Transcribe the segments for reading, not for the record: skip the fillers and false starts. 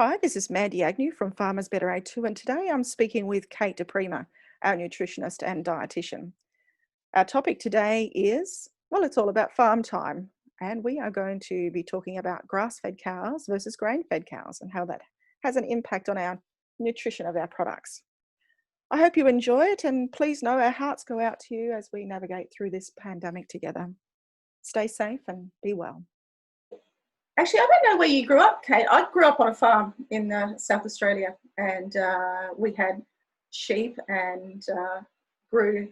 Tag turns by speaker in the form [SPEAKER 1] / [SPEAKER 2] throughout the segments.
[SPEAKER 1] Hi, this is Mandy Agnew from Farmers Better A2, and today I'm speaking with Kate DePrima, our nutritionist and dietitian. Our topic today is, well, it's all about farm time, and we are going to be talking about grass-fed cows versus grain-fed cows and how that has an impact on our nutrition of our products. I hope you enjoy it, and please know our hearts go out to you as we navigate through this pandemic together. Stay safe and be well.
[SPEAKER 2] Actually, I don't know where you grew up, Kate. I grew up on a farm in South Australia, and we had sheep and grew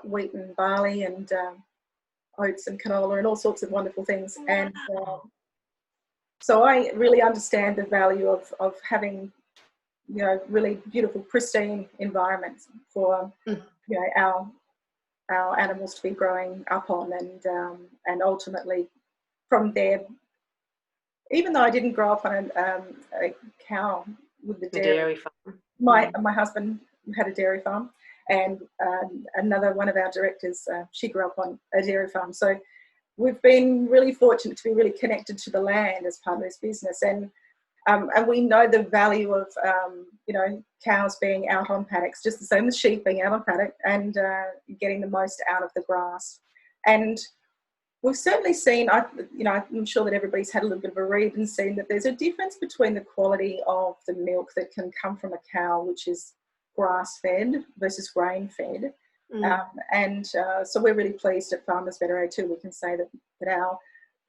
[SPEAKER 2] wheat and barley and oats and canola and all sorts of wonderful things. And so I really understand the value of having, really beautiful, pristine environments for, our animals to be growing up on, and ultimately from there. Even though I didn't grow up on a cow with the dairy
[SPEAKER 3] farm.
[SPEAKER 2] My husband had a dairy farm, and another one of our directors, she grew up on a dairy farm. So we've been really fortunate to be really connected to the land as part of this business, and we know the value of cows being out on paddocks, just the same as sheep being out on paddock, and getting the most out of the grass. And we've certainly seen, I'm sure that everybody's had a little bit of a read and seen that there's a difference between the quality of the milk that can come from a cow, which is grass-fed versus grain-fed. So we're really pleased at Farmers Better A2. We can say that our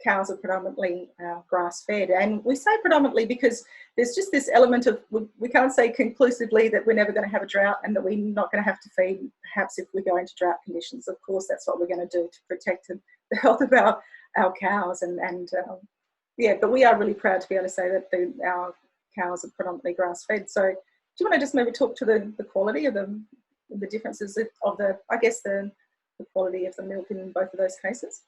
[SPEAKER 2] cows are predominantly grass-fed. And we say predominantly because there's just this element of, we can't say conclusively that we're never going to have a drought and that we're not going to have to feed, perhaps if we go into drought conditions. Of course, that's what we're going to do to protect the health of our cows. But we are really proud to be able to say that our cows are predominantly grass-fed. So do you want to just maybe talk to the quality of the differences of the quality of the milk in both of those cases?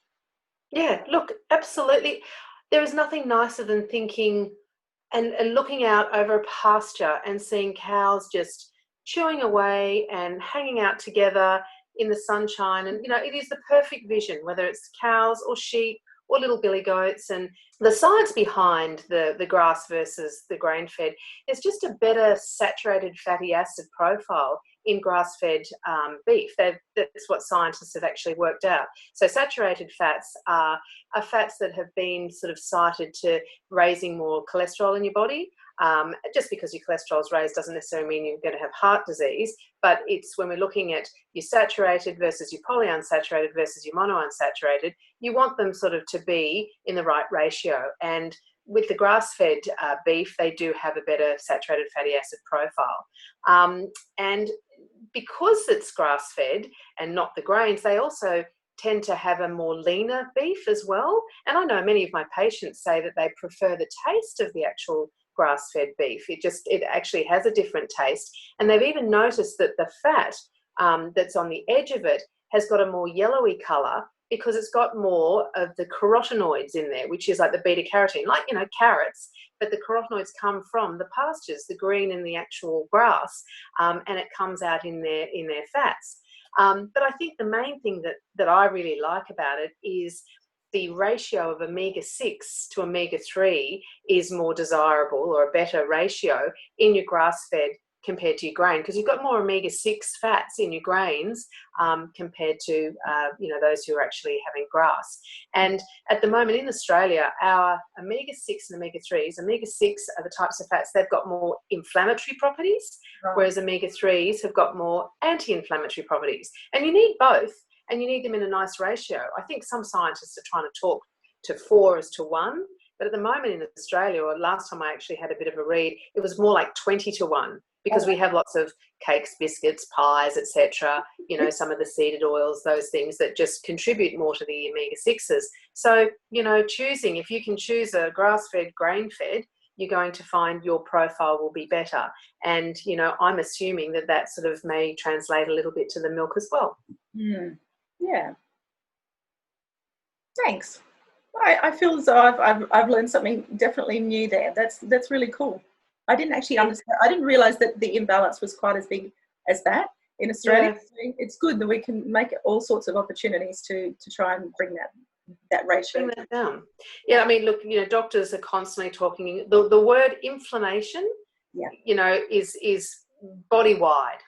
[SPEAKER 3] Yeah, look, absolutely. There is nothing nicer than thinking and looking out over a pasture and seeing cows just chewing away and hanging out together in the sunshine. And, it is the perfect vision, whether it's cows or sheep or little billy goats. And the science behind the grass versus the grain-fed is just a better saturated fatty acid profile in grass-fed beef. That's what scientists have actually worked out. So saturated fats are fats that have been sort of cited to raising more cholesterol in your body. Just because your cholesterol is raised doesn't necessarily mean you're going to have heart disease, but it's when we're looking at your saturated versus your polyunsaturated versus your monounsaturated, you want them sort of to be in the right ratio. And with the grass-fed beef, they do have a better saturated fatty acid profile. And because it's grass-fed and not the grains, they also tend to have a more leaner beef as well. And I know many of my patients say that they prefer the taste of the actual grass-fed beef. It actually has a different taste. And they've even noticed that the fat that's on the edge of it has got a more yellowy colour because it's got more of the carotenoids in there, which is like the beta-carotene, like, carrots, but the carotenoids come from the pastures, the green in the actual grass, and it comes out in their fats. But I think the main thing that I really like about it is the ratio of omega-6 to omega-3 is more desirable, or a better ratio in your grass-fed compared to your grain, because you've got more omega-6 fats in your grains compared to those who are actually having grass. And at the moment in Australia, our omega-6 and omega-3s, omega-6 are the types of fats they've got more inflammatory properties, right, whereas omega-3s have got more anti-inflammatory properties. And you need both, and you need them in a nice ratio. I think some scientists are trying to talk to 4 as to 1, but at the moment in Australia, or last time I actually had a bit of a read, it was more like 20 to 1. Because we have lots of cakes, biscuits, pies, etc., some of the seeded oils, those things that just contribute more to the omega-6s. So, choosing, if you can choose a grass-fed, grain-fed, you're going to find your profile will be better. And, I'm assuming that sort of may translate a little bit to the milk as well.
[SPEAKER 2] Yeah. Thanks. I feel as though I've learned something definitely new there. That's really cool. I didn't actually understand. I didn't realise that the imbalance was quite as big as that in Australia. Yeah. So it's good that we can make all sorts of opportunities to try and bring that ratio.
[SPEAKER 3] Bring that down. Yeah, I mean, look, doctors are constantly talking. The word inflammation, is body wide.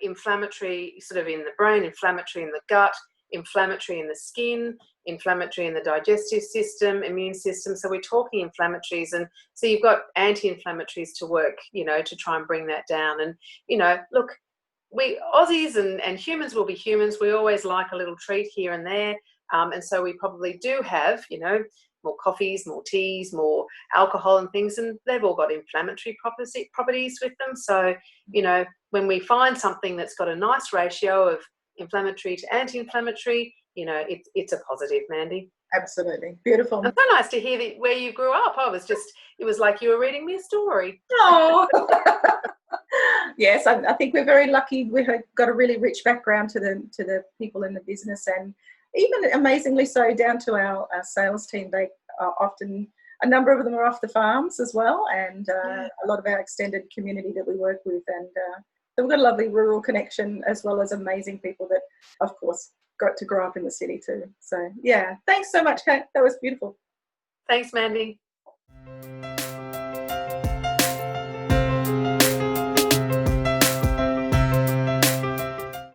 [SPEAKER 3] Inflammatory sort of in the brain, inflammatory in the gut, inflammatory in the skin, inflammatory in the digestive system, immune system. So we're talking inflammatories, and so you've got anti-inflammatories to work, to try and bring that down. And look, we Aussies and humans will be humans. We always like a little treat here and there. And so we probably do have, more coffees, more teas, more alcohol and things, and they've all got inflammatory properties with them. So, when we find something that's got a nice ratio of inflammatory to anti-inflammatory, it's a positive, Mandy.
[SPEAKER 2] Absolutely. Beautiful.
[SPEAKER 3] It's so nice to hear where you grew up. It was like you were reading me a story.
[SPEAKER 2] Oh. Yes, I think we're very lucky. We've got a really rich background to the people in the business, and even amazingly so down to our sales team. They are often, a number of them are off the farms as well, and a lot of our extended community that we work with, and so we've got a lovely rural connection as well as amazing people that, of course, got to grow up in the city too. So yeah, thanks so much, Kate. That was beautiful.
[SPEAKER 3] Thanks, Mandy.